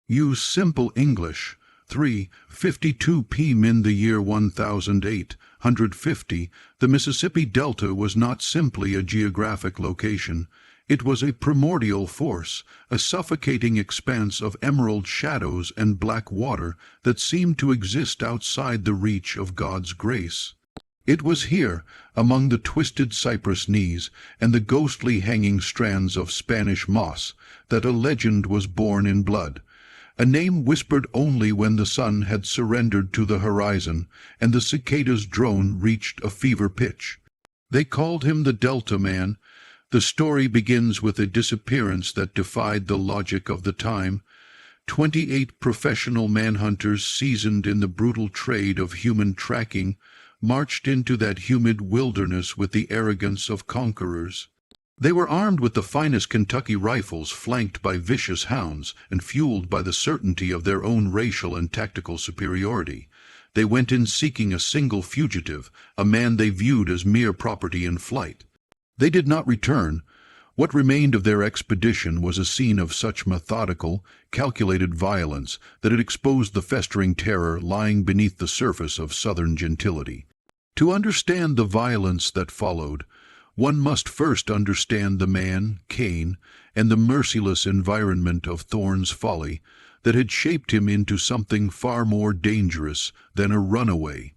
Use simple English. 3. 52 p.m. in the year 1850, the Mississippi Delta was not simply a geographic location. It was a primordial force, a suffocating expanse of emerald shadows and black water that seemed to exist outside the reach of God's grace. It was here, among the twisted cypress knees and the ghostly hanging strands of Spanish moss, that a legend was born in blood. A name whispered only when the sun had surrendered to the horizon and the cicada's drone reached a fever pitch. They called him the Delta Man. The story begins with a disappearance that defied the logic of the time. 28 professional manhunters seasoned in the brutal trade of human tracking marched into that humid wilderness with the arrogance of conquerors. They were armed with the finest Kentucky rifles, flanked by vicious hounds, and fueled by the certainty of their own racial and tactical superiority. They went in seeking a single fugitive, a man they viewed as mere property in flight. They did not return. What remained of their expedition was a scene of such methodical, calculated violence that it exposed the festering terror lying beneath the surface of Southern gentility. To understand the violence that followed, one must first understand the man, Cain, and the merciless environment of Thorne's folly that had shaped him into something far more dangerous than a runaway.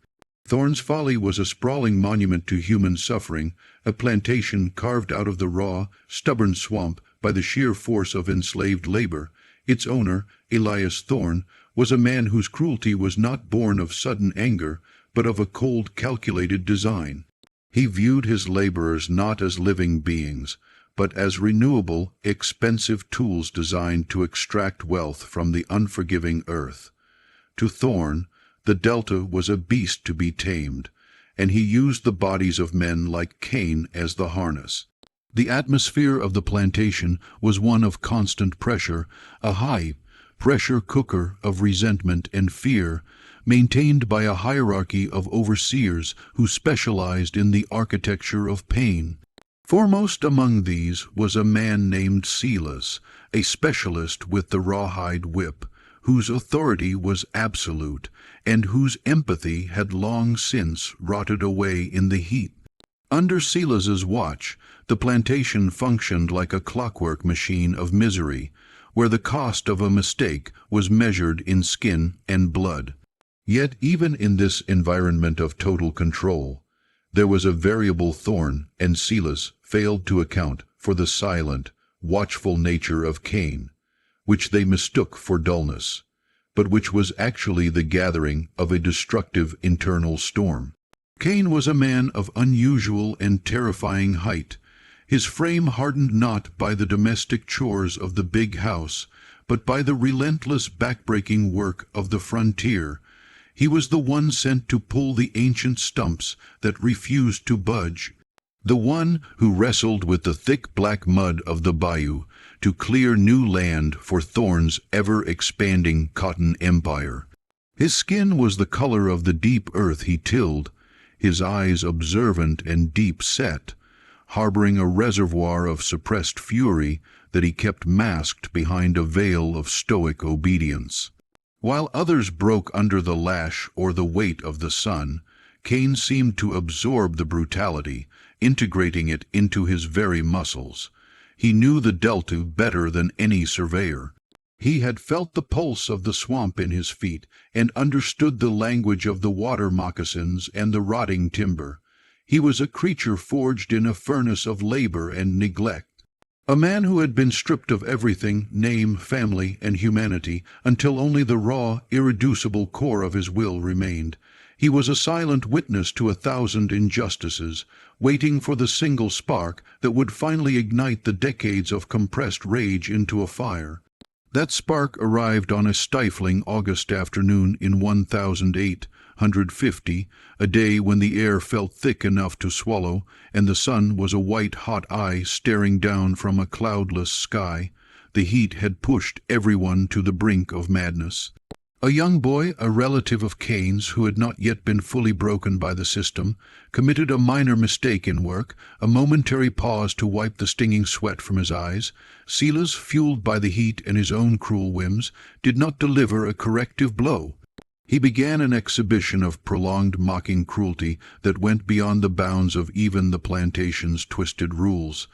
Thorne's folly was a sprawling monument to human suffering, a plantation carved out of the raw, stubborn swamp by the sheer force of enslaved labor. Its owner, Elias Thorne, was a man whose cruelty was not born of sudden anger, but of a cold, calculated design. He viewed his laborers not as living beings, but as renewable, expensive tools designed to extract wealth from the unforgiving earth. To Thorne, the Delta was a beast to be tamed, and he used the bodies of men like Cain as the harness. The atmosphere of the plantation was one of constant pressure, a high-pressure cooker of resentment and fear, maintained by a hierarchy of overseers who specialized in the architecture of pain. Foremost among these was a man named Silas, a specialist with the rawhide whip, whose authority was absolute, and whose empathy had long since rotted away in the heat. Under Silas's watch, the plantation functioned like a clockwork machine of misery, where the cost of a mistake was measured in skin and blood. Yet even in this environment of total control, there was a variable Thorne, and Silas failed to account for the silent, watchful nature of Cain, which they mistook for dullness, but which was actually the gathering of a destructive internal storm. Cain was a man of unusual and terrifying height, his frame hardened not by the domestic chores of the big house, but by the relentless backbreaking work of the frontier. He was the one sent to pull the ancient stumps that refused to budge, the one who wrestled with the thick black mud of the bayou to clear new land for Thorne's ever-expanding cotton empire. His skin was the color of the deep earth he tilled, his eyes observant and deep-set, harboring a reservoir of suppressed fury that he kept masked behind a veil of stoic obedience. While others broke under the lash or the weight of the sun, Cain seemed to absorb the brutality, integrating it into his very muscles. He knew the Delta better than any surveyor. He had felt the pulse of the swamp in his feet and understood the language of the water moccasins and the rotting timber. He was a creature forged in a furnace of labor and neglect. A man who had been stripped of everything, name, family, and humanity, until only the raw, irreducible core of his will remained. He was a silent witness to 1,000 injustices, waiting for the single spark that would finally ignite the decades of compressed rage into a fire. That spark arrived on a stifling August afternoon in 1850, a day when the air felt thick enough to swallow, and the sun was a white hot eye staring down from a cloudless sky. The heat had pushed everyone to the brink of madness. A young boy, a relative of Cain's who had not yet been fully broken by the system, committed a minor mistake in work, a momentary pause to wipe the stinging sweat from his eyes. Silas, fueled by the heat and his own cruel whims, did not deliver a corrective blow. He began an exhibition of prolonged mocking cruelty that went beyond the bounds of even the plantation's twisted rules.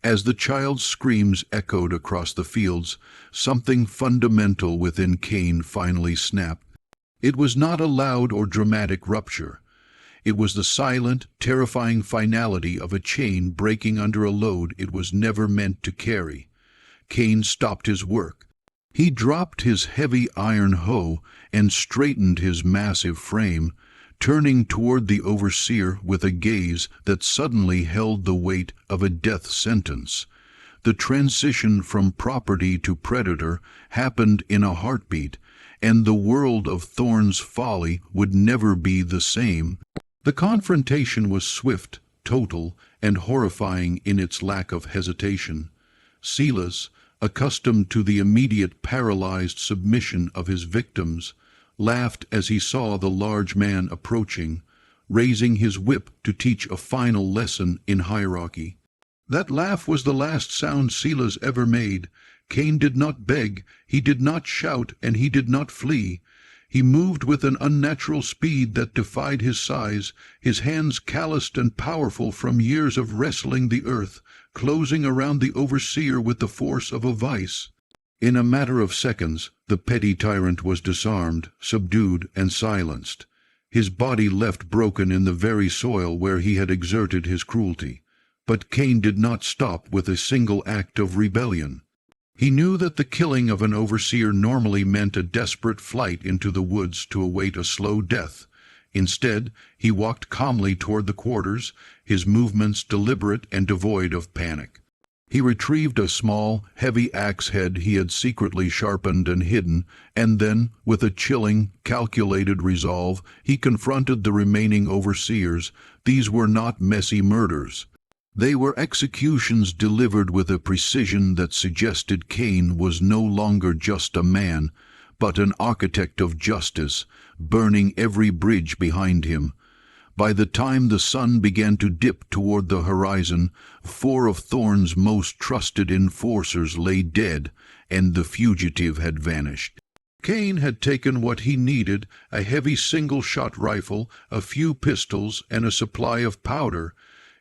As the child's screams echoed across the fields, something fundamental within Cain finally snapped. It was not a loud or dramatic rupture. It was the silent, terrifying finality of a chain breaking under a load it was never meant to carry. Cain stopped his work. He dropped his heavy iron hoe and straightened his massive frame, turning toward the overseer with a gaze that suddenly held the weight of a death sentence. The transition from property to predator happened in a heartbeat, and the world of Thorne's folly would never be the same. The confrontation was swift, total, and horrifying in its lack of hesitation. Silas, accustomed to the immediate paralyzed submission of his victims, laughed as he saw the large man approaching, raising his whip to teach a final lesson in hierarchy. That laugh was the last sound Silas ever made. Cain did not beg, he did not shout, and he did not flee. He moved with an unnatural speed that defied his size, his hands calloused and powerful from years of wrestling the earth, closing around the overseer with the force of a vice. In a matter of seconds, the petty tyrant was disarmed, subdued, and silenced. His body left broken in the very soil where he had exerted his cruelty. But Cain did not stop with a single act of rebellion. He knew that the killing of an overseer normally meant a desperate flight into the woods to await a slow death. Instead, he walked calmly toward the quarters, his movements deliberate and devoid of panic. He retrieved a small, heavy axe head he had secretly sharpened and hidden, and then, with a chilling, calculated resolve, he confronted the remaining overseers. These were not messy murders. They were executions delivered with a precision that suggested Cain was no longer just a man, but an architect of justice, burning every bridge behind him. By the time the sun began to dip toward the horizon, 4 of Thorne's most trusted enforcers lay dead, and the fugitive had vanished. Cain had taken what he needed, a heavy single-shot rifle, a few pistols, and a supply of powder.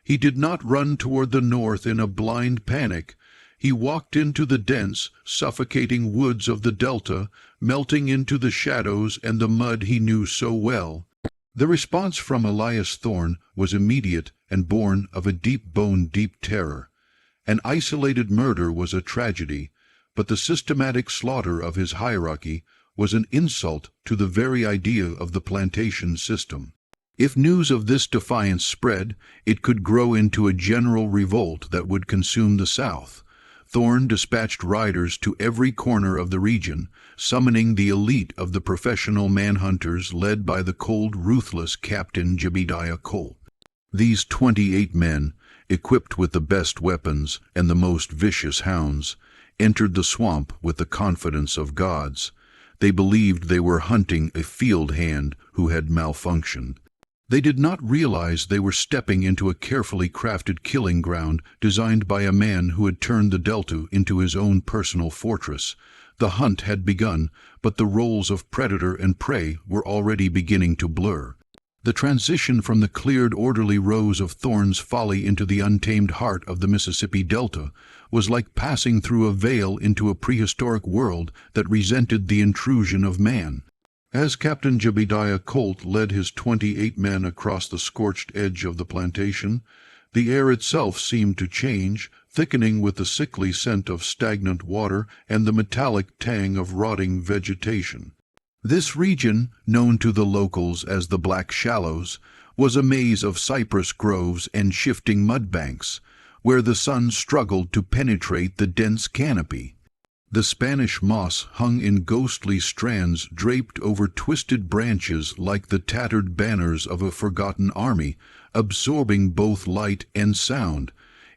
He did not run toward the north in a blind panic. He walked into the dense, suffocating woods of the delta, melting into the shadows and the mud he knew so well. The response from Elias Thorne was immediate and born of a deep-boned deep terror. An isolated murder was a tragedy, but the systematic slaughter of his hierarchy was an insult to the very idea of the plantation system. If news of this defiance spread, it could grow into a general revolt that would consume the South. Thorne dispatched riders to every corner of the region, summoning the elite of the professional manhunters led by the cold, ruthless Captain Jebediah Colt. These 28 men, equipped with the best weapons and the most vicious hounds, entered the swamp with the confidence of gods. They believed they were hunting a field hand who had malfunctioned. They did not realize they were stepping into a carefully crafted killing ground designed by a man who had turned the Delta into his own personal fortress. The hunt had begun, but the roles of predator and prey were already beginning to blur. The transition from the cleared, orderly rows of Thorne's folly into the untamed heart of the Mississippi Delta was like passing through a veil into a prehistoric world that resented the intrusion of man. As Captain Jebediah Colt led his 28 men across the scorched edge of the plantation, the air itself seemed to change, thickening with the sickly scent of stagnant water and the metallic tang of rotting vegetation. This region, known to the locals as the Black Shallows, was a maze of cypress groves and shifting mud banks, where the sun struggled to penetrate the dense canopy. The Spanish moss hung in ghostly strands draped over twisted branches like the tattered banners of a forgotten army, absorbing both light and sound.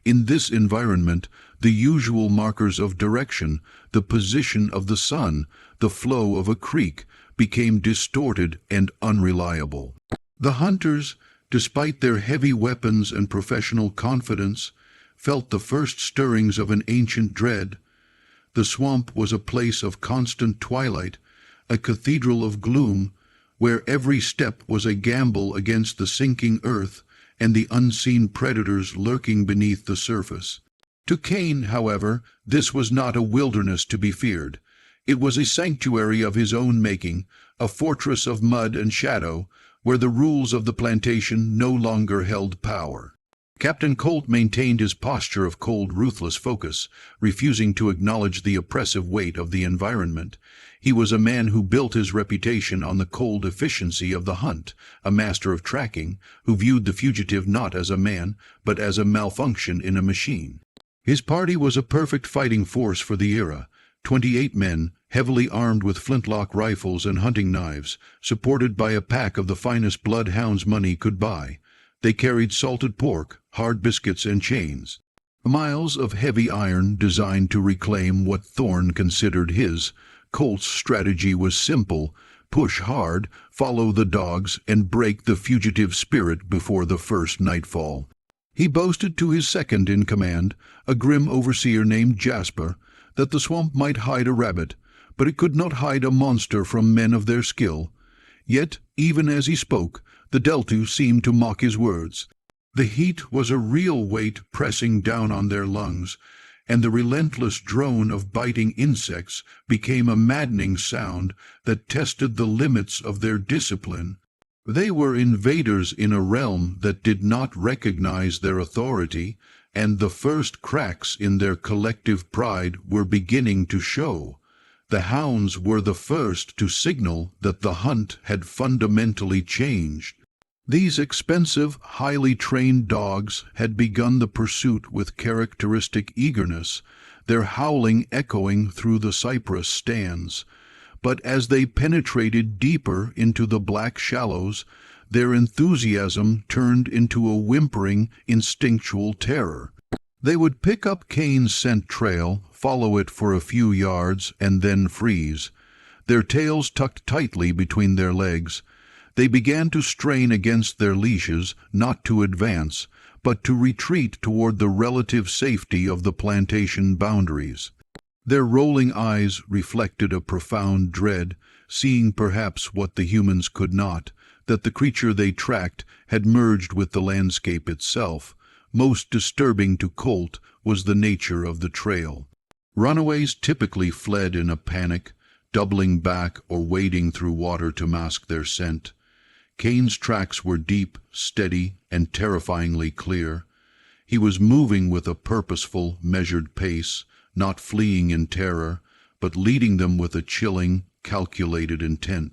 In this environment, the usual markers of direction, the position of the sun, the flow of a creek, became distorted and unreliable. The hunters, despite their heavy weapons and professional confidence, felt the first stirrings of an ancient dread. The swamp was a place of constant twilight, a cathedral of gloom, where every step was a gamble against the sinking earth and the unseen predators lurking beneath the surface. To Cain, however, this was not a wilderness to be feared. It was a sanctuary of his own making, a fortress of mud and shadow, where the rules of the plantation no longer held power. Captain Colt maintained his posture of cold, ruthless focus, refusing to acknowledge the oppressive weight of the environment. He was a man who built his reputation on the cold efficiency of the hunt, a master of tracking, who viewed the fugitive not as a man, but as a malfunction in a machine. His party was a perfect fighting force for the era. 28 men, heavily armed with flintlock rifles and hunting knives, supported by a pack of the finest bloodhounds money could buy. They carried salted pork, hard biscuits, and chains. Miles of heavy iron designed to reclaim what Thorne considered his. Colt's strategy was simple: push hard, follow the dogs, and break the fugitive spirit before the first nightfall. He boasted to his second in command, a grim overseer named Jasper, that the swamp might hide a rabbit, but it could not hide a monster from men of their skill. Yet, even as he spoke, the Deltu seemed to mock his words. The heat was a real weight pressing down on their lungs, and the relentless drone of biting insects became a maddening sound that tested the limits of their discipline. They were invaders in a realm that did not recognize their authority, and the first cracks in their collective pride were beginning to show. The hounds were the first to signal that the hunt had fundamentally changed. These expensive, highly trained dogs had begun the pursuit with characteristic eagerness, their howling echoing through the cypress stands. But as they penetrated deeper into the black shallows, their enthusiasm turned into a whimpering, instinctual terror. They would pick up Cain's scent trail, follow it for a few yards, and then freeze. Their tails tucked tightly between their legs, they began to strain against their leashes, not to advance, but to retreat toward the relative safety of the plantation boundaries. Their rolling eyes reflected a profound dread, seeing perhaps what the humans could not, that the creature they tracked had merged with the landscape itself. Most disturbing to Colt was the nature of the trail. Runaways typically fled in a panic, doubling back or wading through water to mask their scent. Cain's tracks were deep, steady, and terrifyingly clear. He was moving with a purposeful, measured pace, not fleeing in terror, but leading them with a chilling, calculated intent.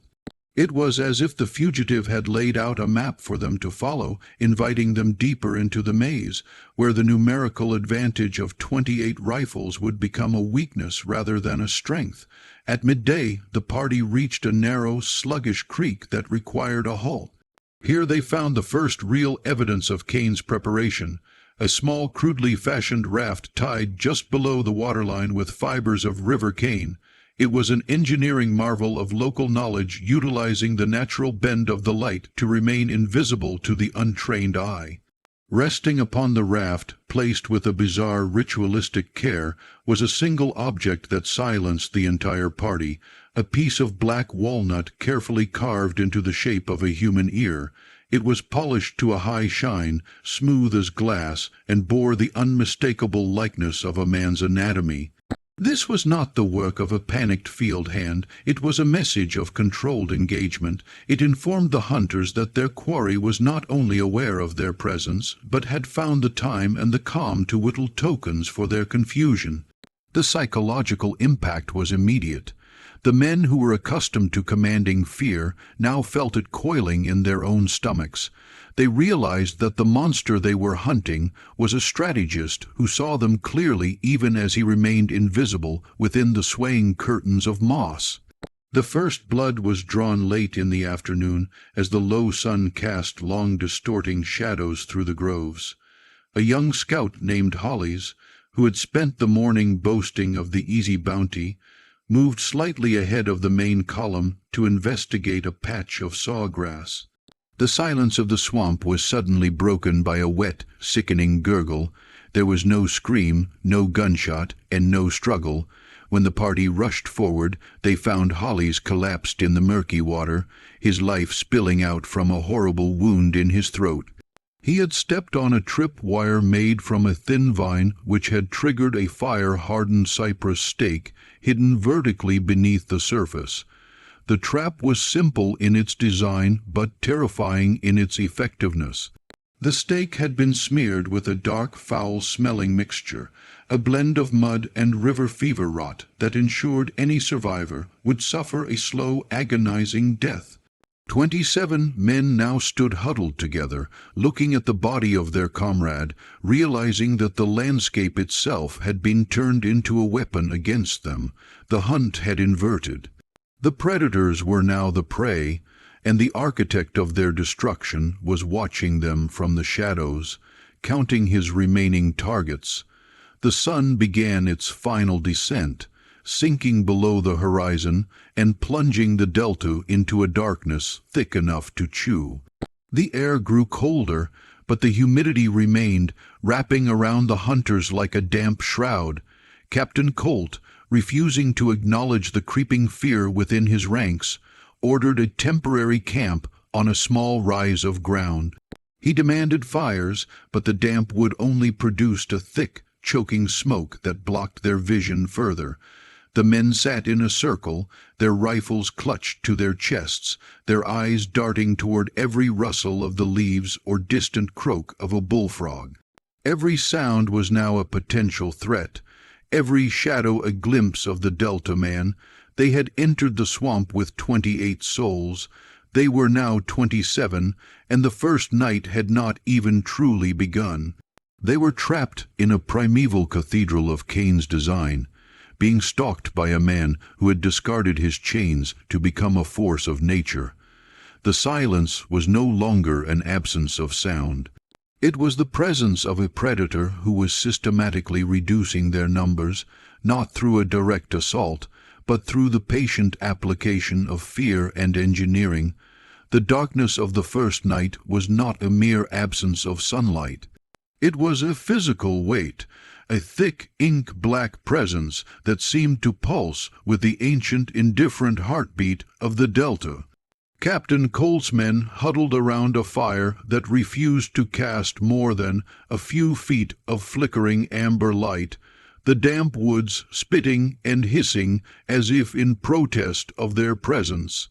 It was as if the fugitive had laid out a map for them to follow, inviting them deeper into the maze, where the numerical advantage of 28 rifles would become a weakness rather than a strength. At midday, the party reached a narrow, sluggish creek that required a halt. Here they found the first real evidence of Cain's preparation, a small, crudely fashioned raft tied just below the waterline with fibers of river cane. It was an engineering marvel of local knowledge, utilizing the natural bend of the light to remain invisible to the untrained eye. Resting upon the raft, placed with a bizarre ritualistic care, was a single object that silenced the entire party, a piece of black walnut carefully carved into the shape of a human ear. It was polished to a high shine, smooth as glass, and bore the unmistakable likeness of a man's anatomy. This was not the work of a panicked field hand. It was a message of controlled engagement. It informed the hunters that their quarry was not only aware of their presence, but had found the time and the calm to whittle tokens for their confusion. The psychological impact was immediate. The men who were accustomed to commanding fear now felt it coiling in their own stomachs. They realized that the monster they were hunting was a strategist who saw them clearly even as he remained invisible within the swaying curtains of moss. The first blood was drawn late in the afternoon as the low sun cast long distorting shadows through the groves. A young scout named Hollies, who had spent the morning boasting of the easy bounty, moved slightly ahead of the main column to investigate a patch of sawgrass. The silence of the swamp was suddenly broken by a wet, sickening gurgle. There was no scream, no gunshot, and no struggle. When the party rushed forward, they found Hollis collapsed in the murky water, his life spilling out from a horrible wound in his throat. He had stepped on a tripwire made from a thin vine which had triggered a fire-hardened cypress stake hidden vertically beneath the surface. The trap was simple in its design but terrifying in its effectiveness. The stake had been smeared with a dark, foul-smelling mixture, a blend of mud and river fever rot that ensured any survivor would suffer a slow, agonizing death. 27 men now stood huddled together, looking at the body of their comrade, realizing that the landscape itself had been turned into a weapon against them. The hunt had inverted. The predators were now the prey, and the architect of their destruction was watching them from the shadows, counting his remaining targets. The sun began its final descent, sinking below the horizon and plunging the delta into a darkness thick enough to chew. The air grew colder, but the humidity remained, wrapping around the hunters like a damp shroud. Captain Colt, refusing to acknowledge the creeping fear within his ranks, ordered a temporary camp on a small rise of ground. He demanded fires, but the damp wood only produced a thick, choking smoke that blocked their vision further. The men sat in a circle, their rifles clutched to their chests, their eyes darting toward every rustle of the leaves or distant croak of a bullfrog. Every sound was now a potential threat, every shadow a glimpse of the Delta man. They had entered the swamp with 28 souls. They were now 27, and the first night had not even truly begun. They were trapped in a primeval cathedral of Cain's design, being stalked by a man who had discarded his chains to become a force of nature. The silence was no longer an absence of sound. It was the presence of a predator who was systematically reducing their numbers, not through a direct assault, but through the patient application of fear and engineering. The darkness of the first night was not a mere absence of sunlight. It was a physical weight, a thick ink-black presence that seemed to pulse with the ancient indifferent heartbeat of the Delta. Captain Colt's men huddled around a fire that refused to cast more than a few feet of flickering amber light, the damp woods spitting and hissing as if in protest of their presence.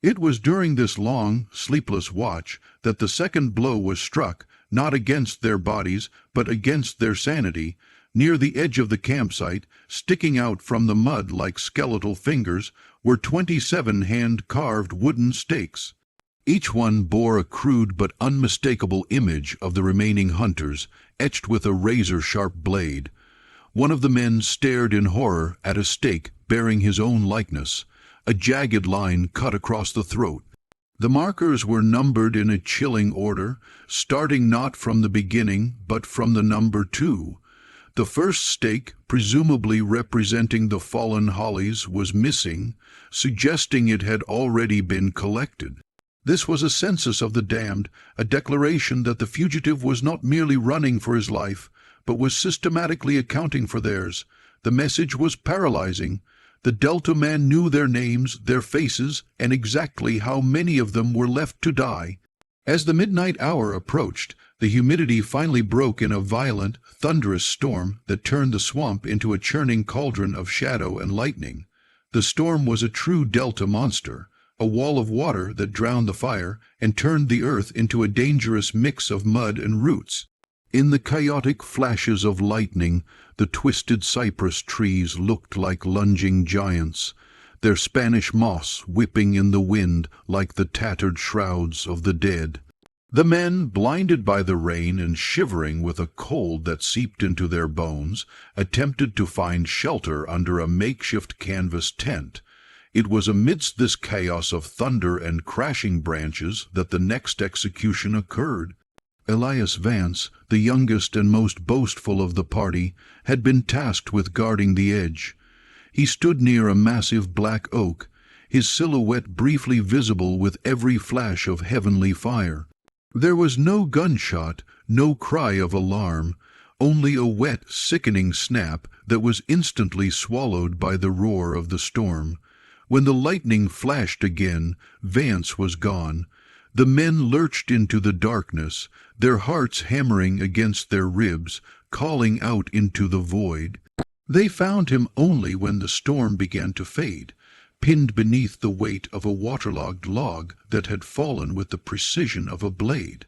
It was during this long, sleepless watch that the second blow was struck, not against their bodies, but against their sanity. Near the edge of the campsite, sticking out from the mud like skeletal fingers, were 27 hand-carved wooden stakes. Each one bore a crude but unmistakable image of the remaining hunters, etched with a razor-sharp blade. One of the men stared in horror at a stake bearing his own likeness, a jagged line cut across the throat. The markers were numbered in a chilling order, starting not from the beginning, but from the number 2. The first stake, presumably representing the fallen Hollis, was missing, suggesting it had already been collected. This was a census of the damned, a declaration that the fugitive was not merely running for his life, but was systematically accounting for theirs. The message was paralyzing. The Delta man knew their names, their faces, and exactly how many of them were left to die. As the midnight hour approached, the humidity finally broke in a violent, thunderous storm that turned the swamp into a churning cauldron of shadow and lightning. The storm was a true Delta monster, a wall of water that drowned the fire and turned the earth into a dangerous mix of mud and roots. In the chaotic flashes of lightning, the twisted cypress trees looked like lunging giants, their Spanish moss whipping in the wind like the tattered shrouds of the dead. The men, blinded by the rain and shivering with a cold that seeped into their bones, attempted to find shelter under a makeshift canvas tent. It was amidst this chaos of thunder and crashing branches that the next execution occurred. Elias Vance, the youngest and most boastful of the party, had been tasked with guarding the edge. He stood near a massive black oak, his silhouette briefly visible with every flash of heavenly fire. There was no gunshot, no cry of alarm, only a wet, sickening snap that was instantly swallowed by the roar of the storm. When the lightning flashed again, Vance was gone. The men lurched into the darkness, their hearts hammering against their ribs, calling out into the void. They found him only when the storm began to fade, pinned beneath the weight of a waterlogged log that had fallen with the precision of a blade.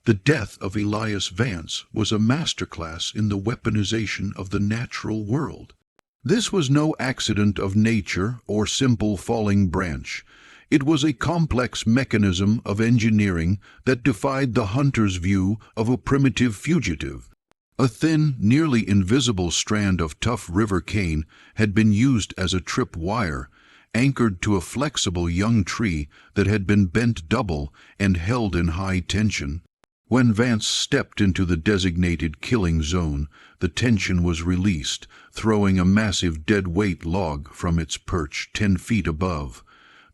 The death of Elias Vance was a masterclass in the weaponization of the natural world. This was no accident of nature or simple falling branch. It was a complex mechanism of engineering that defied the hunter's view of a primitive fugitive. A thin, nearly invisible strand of tough river cane had been used as a trip wire, anchored to a flexible young tree that had been bent double and held in high tension. When Vance stepped into the designated killing zone, the tension was released, throwing a massive dead-weight log from its perch 10 feet above.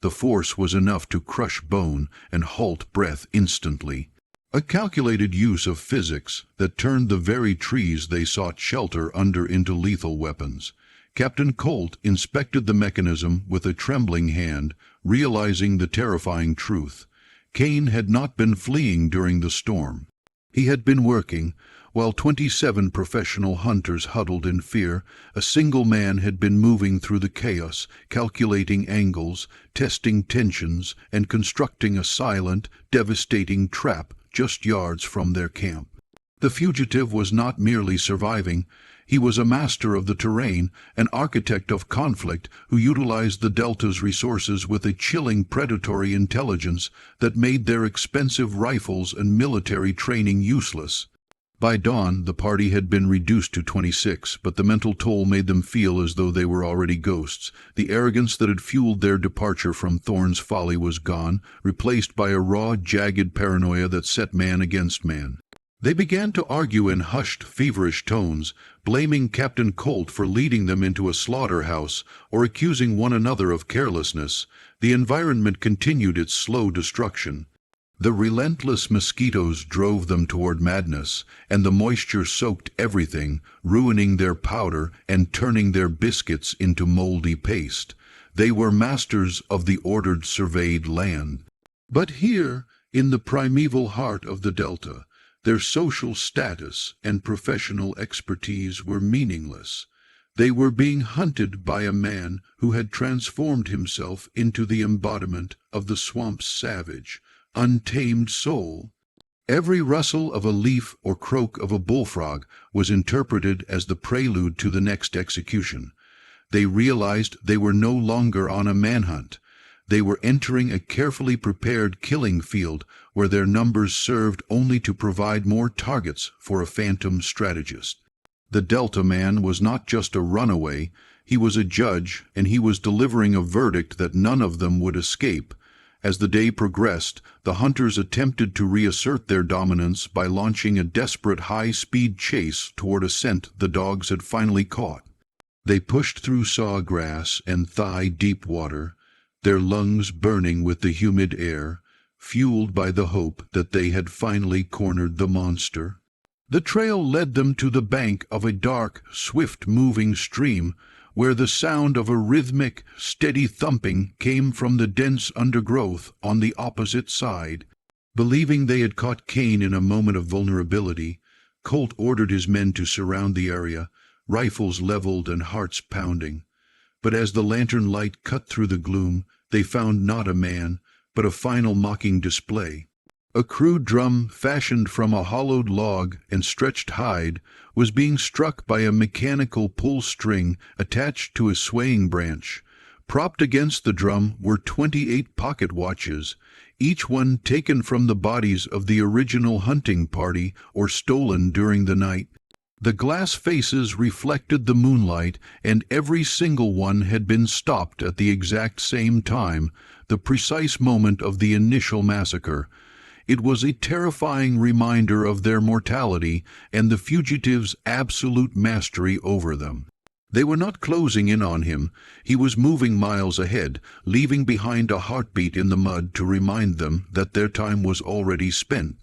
The force was enough to crush bone and halt breath instantly. A calculated use of physics that turned the very trees they sought shelter under into lethal weapons. Captain Colt inspected the mechanism with a trembling hand, realizing the terrifying truth. Kane had not been fleeing during the storm. He had been working. While 27 professional hunters huddled in fear, a single man had been moving through the chaos, calculating angles, testing tensions, and constructing a silent, devastating trap just yards from their camp. The fugitive was not merely surviving. He was a master of the terrain, an architect of conflict who utilized the Delta's resources with a chilling predatory intelligence that made their expensive rifles and military training useless. By dawn, the party had been reduced to 26, but the mental toll made them feel as though they were already ghosts. The arrogance that had fueled their departure from Thorn's Folly was gone, replaced by a raw, jagged paranoia that set man against man. They began to argue in hushed, feverish tones, blaming Captain Colt for leading them into a slaughterhouse or accusing one another of carelessness. The environment continued its slow destruction. The relentless mosquitoes drove them toward madness, and the moisture soaked everything, ruining their powder and turning their biscuits into moldy paste. They were masters of the ordered, surveyed land. But here, in the primeval heart of the Delta, their social status and professional expertise were meaningless. They were being hunted by a man who had transformed himself into the embodiment of the swamp's savage, untamed soul. Every rustle of a leaf or croak of a bullfrog was interpreted as the prelude to the next execution. They realized they were no longer on a manhunt. They were entering a carefully prepared killing field where their numbers served only to provide more targets for a phantom strategist. The Delta man was not just a runaway, he was a judge, and he was delivering a verdict that none of them would escape. As the day progressed, the hunters attempted to reassert their dominance by launching a desperate high-speed chase toward a scent the dogs had finally caught. They pushed through sawgrass and thigh-deep water, their lungs burning with the humid air, fueled by the hope that they had finally cornered the monster. The trail led them to the bank of a dark, swift-moving stream, where the sound of a rhythmic, steady thumping came from the dense undergrowth on the opposite side. Believing they had caught Kane in a moment of vulnerability, Colt ordered his men to surround the area, rifles leveled and hearts pounding. But as the lantern light cut through the gloom, they found not a man, but a final mocking display. A crude drum, fashioned from a hollowed log and stretched hide, was being struck by a mechanical pull string attached to a swaying branch. Propped against the drum were 28 pocket watches, each one taken from the bodies of the original hunting party or stolen during the night. The glass faces reflected the moonlight, and every single one had been stopped at the exact same time, the precise moment of the initial massacre. It was a terrifying reminder of their mortality and the fugitives' absolute mastery over them. They were not closing in on him. He was moving miles ahead, leaving behind a heartbeat in the mud to remind them that their time was already spent.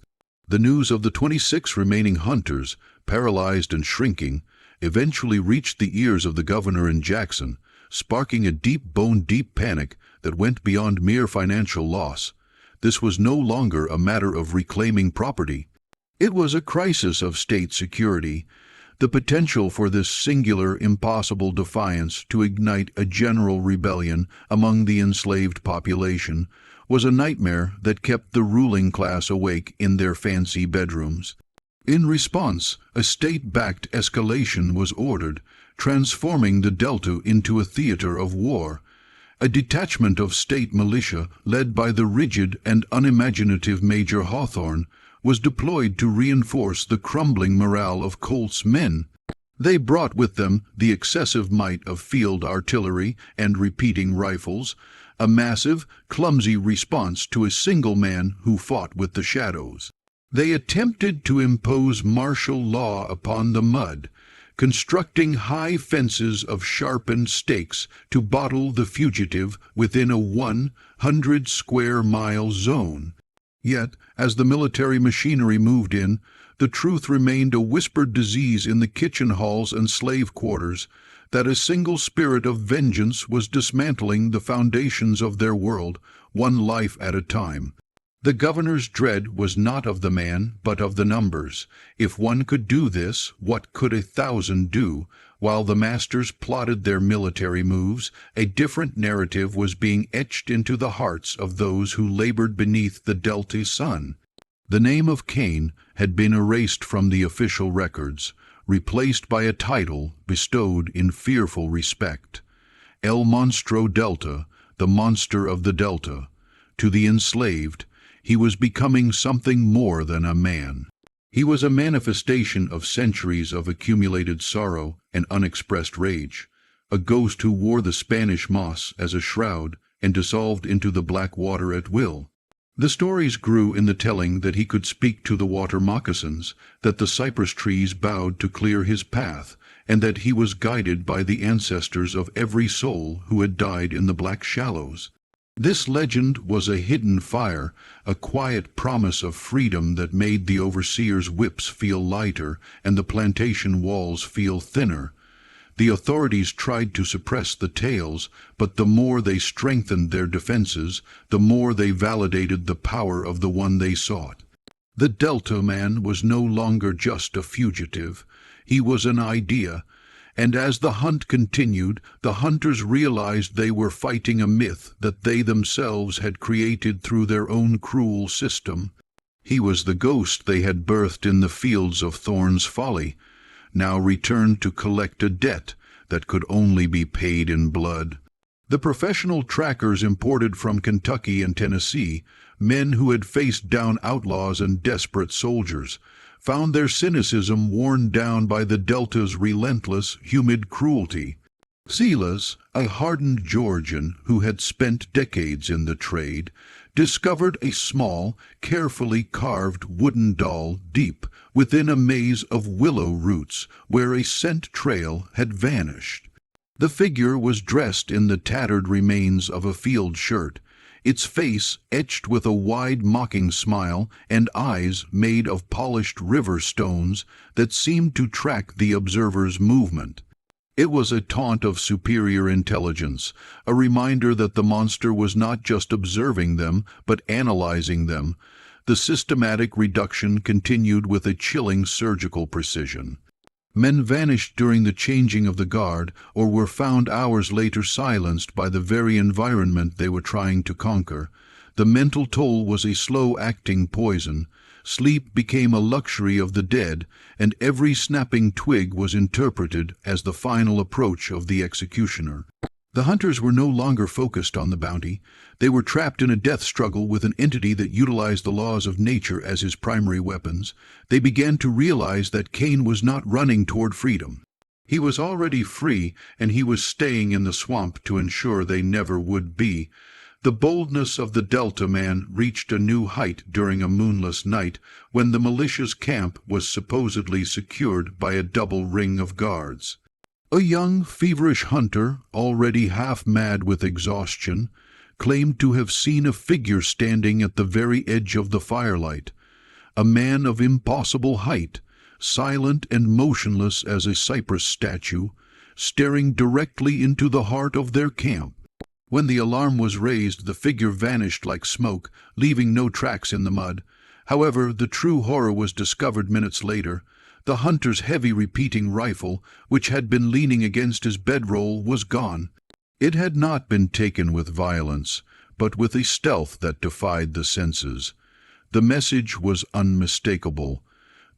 The news of the 26 remaining hunters, paralyzed and shrinking, eventually reached the ears of the governor in Jackson, sparking a deep panic that went beyond mere financial loss. This was no longer a matter of reclaiming property. It was a crisis of state security. The potential for this singular, impossible defiance to ignite a general rebellion among the enslaved population was a nightmare that kept the ruling class awake in their fancy bedrooms. In response, a state-backed escalation was ordered, transforming the Delta into a theater of war. A detachment of state militia, led by the rigid and unimaginative Major Hawthorne, was deployed to reinforce the crumbling morale of Colt's men. They brought with them the excessive might of field artillery and repeating rifles, a massive, clumsy response to a single man who fought with the shadows. They attempted to impose martial law upon the mud, constructing high fences of sharpened stakes to bottle the fugitive within a 100-square-mile zone. Yet, as the military machinery moved in, the truth remained a whispered disease in the kitchen halls and slave quarters, that a single spirit of vengeance was dismantling the foundations of their world, one life at a time. The governor's dread was not of the man, but of the numbers. If one could do this, what could 1,000 do? While the masters plotted their military moves, a different narrative was being etched into the hearts of those who labored beneath the Delta sun. The name of Cain had been erased from the official records, replaced by a title bestowed in fearful respect. El Monstro Delta, the monster of the Delta. To the enslaved, he was becoming something more than a man. He was a manifestation of centuries of accumulated sorrow and unexpressed rage, a ghost who wore the Spanish moss as a shroud and dissolved into the black water at will. The stories grew in the telling that he could speak to the water moccasins, that the cypress trees bowed to clear his path, and that he was guided by the ancestors of every soul who had died in the black shallows. This legend was a hidden fire, a quiet promise of freedom that made the overseer's whips feel lighter and the plantation walls feel thinner. The authorities tried to suppress the tales, but the more they strengthened their defenses, the more they validated the power of the one they sought. The Delta man was no longer just a fugitive. He was an idea. And as the hunt continued, the hunters realized they were fighting a myth that they themselves had created through their own cruel system. He was the ghost they had birthed in the fields of Thorn's Folly, now returned to collect a debt that could only be paid in blood. The professional trackers imported from Kentucky and Tennessee, men who had faced down outlaws and desperate soldiers, found their cynicism worn down by the Delta's relentless, humid cruelty. Silas, a hardened Georgian who had spent decades in the trade, discovered a small, carefully carved wooden doll deep within a maze of willow roots where a scent trail had vanished. The figure was dressed in the tattered remains of a field shirt, its face etched with a wide mocking smile and eyes made of polished river stones that seemed to track the observer's movement. It was a taunt of superior intelligence, a reminder that the monster was not just observing them, but analyzing them. The systematic reduction continued with a chilling surgical precision. Men vanished during the changing of the guard, or were found hours later silenced by the very environment they were trying to conquer. The mental toll was a slow-acting poison. Sleep became a luxury of the dead, and every snapping twig was interpreted as the final approach of the executioner. The hunters were no longer focused on the bounty. They were trapped in a death struggle with an entity that utilized the laws of nature as his primary weapons. They began to realize that Cain was not running toward freedom. He was already free, and he was staying in the swamp to ensure they never would be. The boldness of the Delta man reached a new height during a moonless night when the militia's camp was supposedly secured by a double ring of guards. A young, feverish hunter, already half-mad with exhaustion, claimed to have seen a figure standing at the very edge of the firelight, a man of impossible height, silent and motionless as a cypress statue, staring directly into the heart of their camp. When the alarm was raised, the figure vanished like smoke, leaving no tracks in the mud. However, the true horror was discovered minutes later. The hunter's heavy repeating rifle, which had been leaning against his bedroll, was gone. It had not been taken with violence, but with a stealth that defied the senses. The message was unmistakable.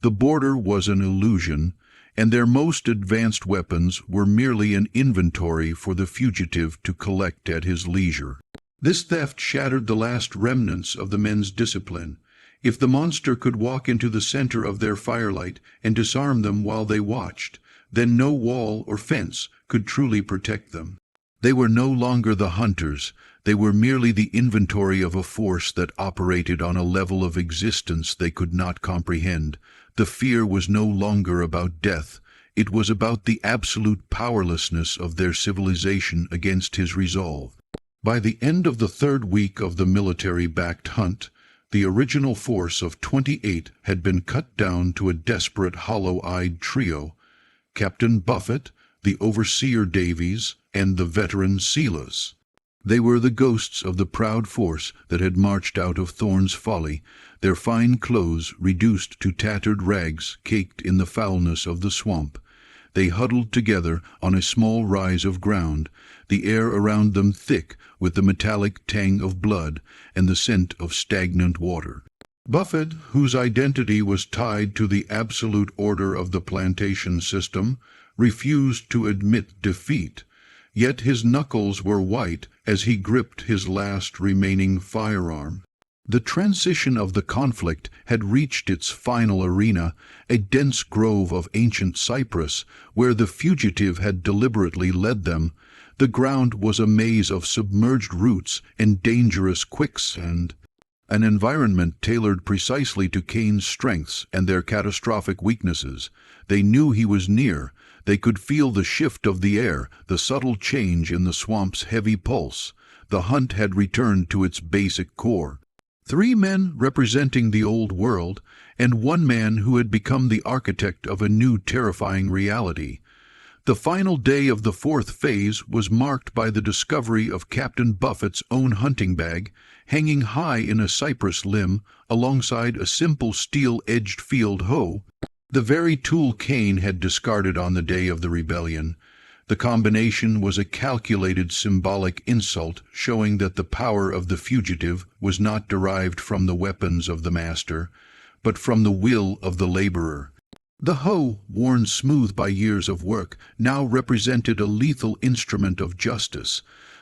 The border was an illusion, and their most advanced weapons were merely an inventory for the fugitive to collect at his leisure. This theft shattered the last remnants of the men's discipline. If the monster could walk into the center of their firelight and disarm them while they watched, then no wall or fence could truly protect them. They were no longer the hunters. They were merely the inventory of a force that operated on a level of existence they could not comprehend. The fear was no longer about death. It was about the absolute powerlessness of their civilization against his resolve. By the end of the third week of the military-backed hunt, the original force of 28 had been cut down to a desperate, hollow-eyed trio: Captain Buffett, the overseer Davies, and the veteran Silas. They were the ghosts of the proud force that had marched out of Thorn's Folly, their fine clothes reduced to tattered rags caked in the foulness of the swamp. They huddled together on a small rise of ground, the air around them thick with the metallic tang of blood and the scent of stagnant water. Buffett, whose identity was tied to the absolute order of the plantation system, refused to admit defeat, yet his knuckles were white as he gripped his last remaining firearm. The transition of the conflict had reached its final arena, a dense grove of ancient cypress, where the fugitive had deliberately led them. The ground was a maze of submerged roots and dangerous quicksand, an environment tailored precisely to Cain's strengths and their catastrophic weaknesses. They knew he was near. They could feel the shift of the air, the subtle change in the swamp's heavy pulse. The hunt had returned to its basic core. 3 men representing the old world, and 1 man who had become the architect of a new terrifying reality. The final day of the 4th phase was marked by the discovery of Captain Buffett's own hunting bag, hanging high in a cypress limb alongside a simple steel-edged field hoe, the very tool Cain had discarded on the day of the rebellion. The combination was a calculated symbolic insult, showing that the power of the fugitive was not derived from the weapons of the master, but from the will of the laborer. The hoe, worn smooth by years of work, now represented a lethal instrument of justice.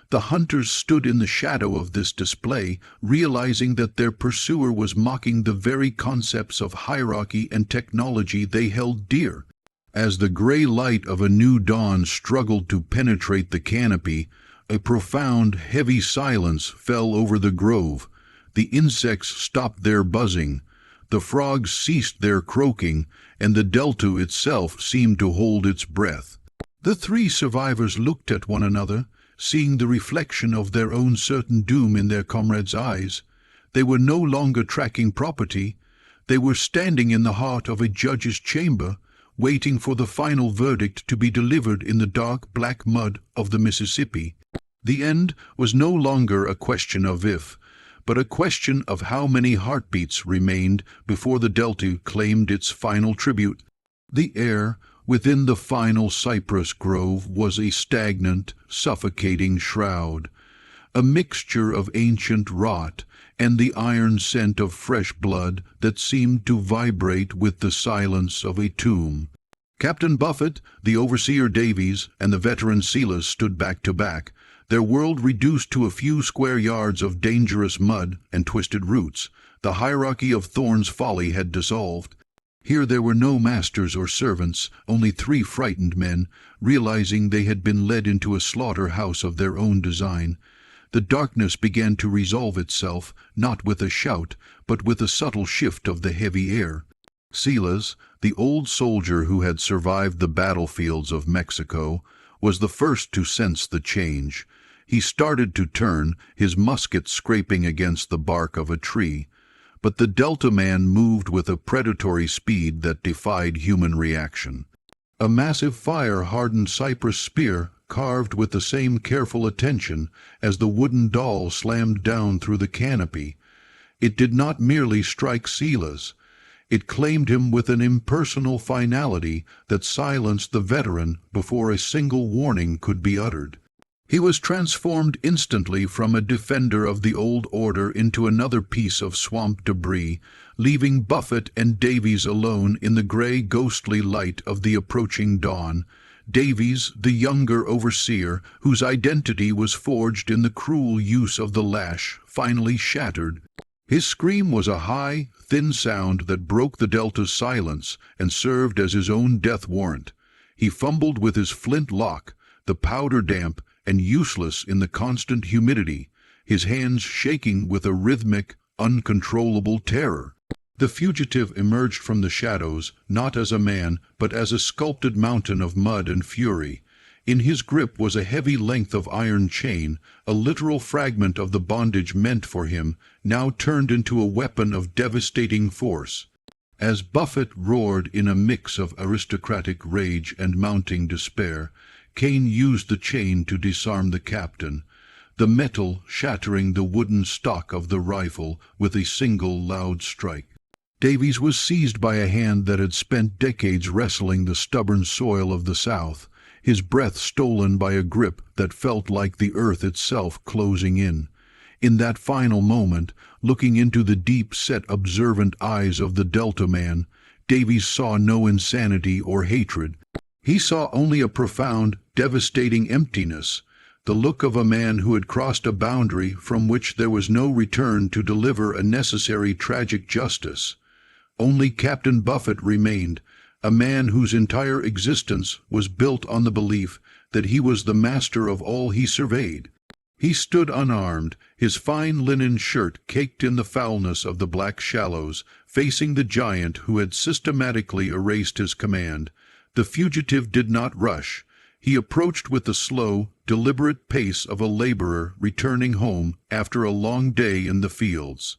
The hunters stood in the shadow of this display, realizing that their pursuer was mocking the very concepts of hierarchy and technology they held dear. As the gray light of a new dawn struggled to penetrate the canopy, a profound, heavy silence fell over the grove. The insects stopped their buzzing, the frogs ceased their croaking, and the delta itself seemed to hold its breath. The 3 survivors looked at one another, seeing the reflection of their own certain doom in their comrades' eyes. They were no longer tracking property. They were standing in the heart of a judge's chamber, waiting for the final verdict to be delivered in the dark black mud of the Mississippi. The end was no longer a question of if, but a question of how many heartbeats remained before the delta claimed its final tribute. The air within the final cypress grove was a stagnant, suffocating shroud, a mixture of ancient rot and the iron scent of fresh blood that seemed to vibrate with the silence of a tomb. Captain Buffett, the overseer Davies, and the veteran Silas stood back to back, their world reduced to a few square yards of dangerous mud and twisted roots. The hierarchy of Thorn's Folly had dissolved. Here there were no masters or servants, only 3 frightened men, realizing they had been led into a slaughterhouse of their own design. The darkness began to resolve itself, not with a shout, but with a subtle shift of the heavy air. Silas, the old soldier who had survived the battlefields of Mexico, was the first to sense the change. He started to turn, his musket scraping against the bark of a tree. But the Delta man moved with a predatory speed that defied human reaction. A massive fire-hardened cypress spear, carved with the same careful attention as the wooden doll, slammed down through the canopy. It did not merely strike Silas. It claimed him with an impersonal finality that silenced the veteran before a single warning could be uttered. He was transformed instantly from a defender of the old order into another piece of swamp debris, leaving Buffett and Davies alone in the gray, ghostly light of the approaching dawn. Davies, the younger overseer, whose identity was forged in the cruel use of the lash, finally shattered. His scream was a high, thin sound that broke the Delta's silence and served as his own death warrant. He fumbled with his flint lock, the powder damp and useless in the constant humidity, his hands shaking with a rhythmic, uncontrollable terror. The fugitive emerged from the shadows, not as a man, but as a sculpted mountain of mud and fury. In his grip was a heavy length of iron chain, a literal fragment of the bondage meant for him, now turned into a weapon of devastating force. As Buffett roared in a mix of aristocratic rage and mounting despair, Kane used the chain to disarm the captain, the metal shattering the wooden stock of the rifle with a single loud strike. Davies was seized by a hand that had spent decades wrestling the stubborn soil of the South, his breath stolen by a grip that felt like the earth itself closing in. In that final moment, looking into the deep-set observant eyes of the Delta man, Davies saw no insanity or hatred. He saw only a profound, devastating emptiness, the look of a man who had crossed a boundary from which there was no return to deliver a necessary tragic justice. Only Captain Buffett remained, a man whose entire existence was built on the belief that he was the master of all he surveyed. He stood unarmed, his fine linen shirt caked in the foulness of the black shallows, facing the giant who had systematically erased his command. The fugitive did not rush. He approached with the slow, deliberate pace of a laborer returning home after a long day in the fields.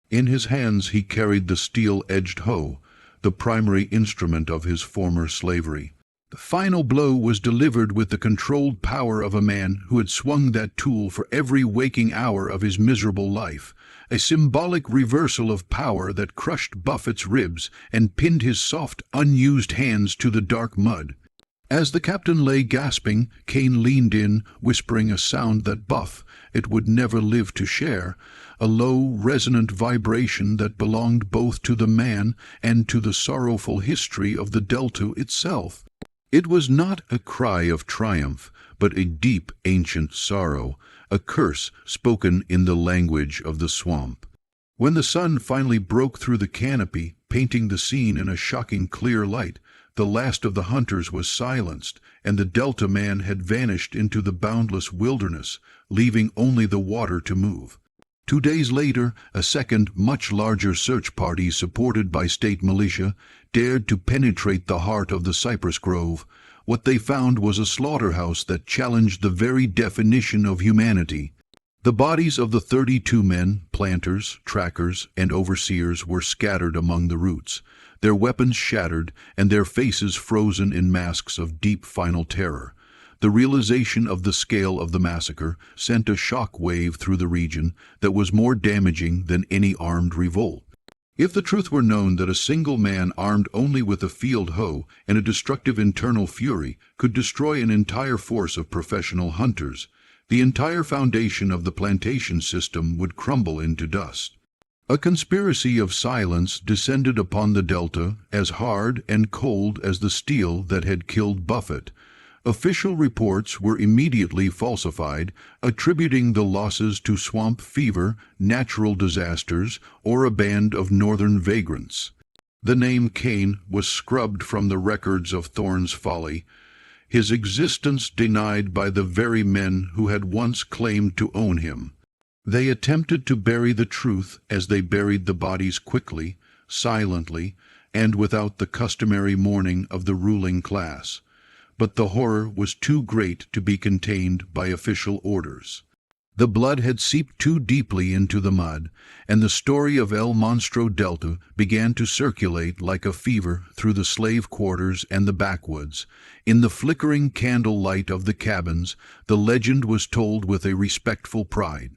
In his hands he carried the steel-edged hoe, the primary instrument of his former slavery. The final blow was delivered with the controlled power of a man who had swung that tool for every waking hour of his miserable life, a symbolic reversal of power that crushed Buffett's ribs and pinned his soft, unused hands to the dark mud. As the captain lay gasping, Kane leaned in, whispering a sound that it would never live to share, a low, resonant vibration that belonged both to the man and to the sorrowful history of the Delta itself. It was not a cry of triumph, but a deep, ancient sorrow, a curse spoken in the language of the swamp. When the sun finally broke through the canopy, painting the scene in a shocking clear light, the last of the hunters was silenced, and the Delta man had vanished into the boundless wilderness, leaving only the water to move. 2 days later, a second, much larger search party supported by state militia dared to penetrate the heart of the cypress grove. What they found was a slaughterhouse that challenged the very definition of humanity. The bodies of the 32 men, planters, trackers, and overseers were scattered among the roots, their weapons shattered and their faces frozen in masks of deep final terror. The realization of the scale of the massacre sent a shock wave through the region that was more damaging than any armed revolt. If the truth were known that a single man armed only with a field hoe and a destructive internal fury could destroy an entire force of professional hunters, the entire foundation of the plantation system would crumble into dust. A conspiracy of silence descended upon the Delta, as hard and cold as the steel that had killed Buffett. Official reports were immediately falsified, attributing the losses to swamp fever, natural disasters, or a band of northern vagrants. The name Kane was scrubbed from the records of Thorne's Folly, his existence denied by the very men who had once claimed to own him. They attempted to bury the truth as they buried the bodies quickly, silently, and without the customary mourning of the ruling class. But the horror was too great to be contained by official orders. The blood had seeped too deeply into the mud, and the story of El Monstro Delta began to circulate like a fever through the slave quarters and the backwoods. In the flickering candle light of the cabins, the legend was told with a respectful pride.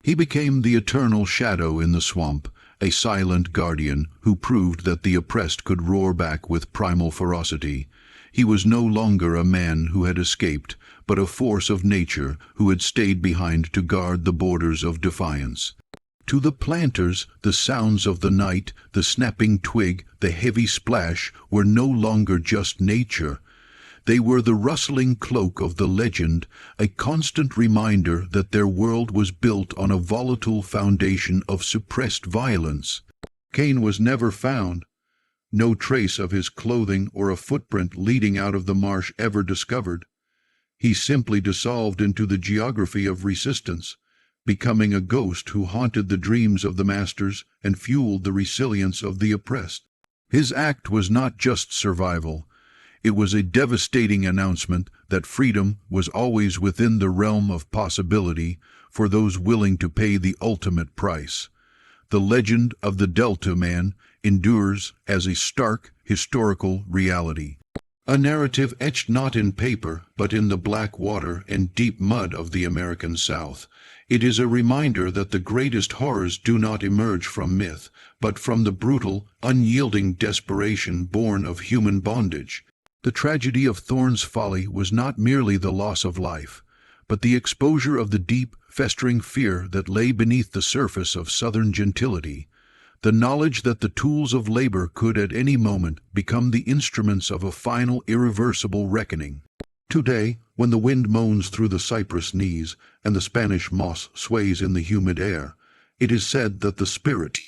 He became the eternal shadow in the swamp, a silent guardian who proved that the oppressed could roar back with primal ferocity. He was no longer a man who had escaped, but a force of nature who had stayed behind to guard the borders of defiance. To the planters, the sounds of the night, the snapping twig, the heavy splash, were no longer just nature. They were the rustling cloak of the legend, a constant reminder that their world was built on a volatile foundation of suppressed violence. Cain was never found. No trace of his clothing or a footprint leading out of the marsh ever discovered. He simply dissolved into the geography of resistance, becoming a ghost who haunted the dreams of the masters and fueled the resilience of the oppressed. His act was not just survival. It was a devastating announcement that freedom was always within the realm of possibility for those willing to pay the ultimate price. The legend of the Delta Man endures as a stark historical reality. A narrative etched not in paper, but in the black water and deep mud of the American South. It is a reminder that the greatest horrors do not emerge from myth, but from the brutal, unyielding desperation born of human bondage. The tragedy of Thorne's Folly was not merely the loss of life, but the exposure of the deep, festering fear that lay beneath the surface of Southern gentility. The knowledge that the tools of labor could at any moment become the instruments of a final, irreversible reckoning. Today, when the wind moans through the cypress knees and the Spanish moss sways in the humid air, it is said that the spirit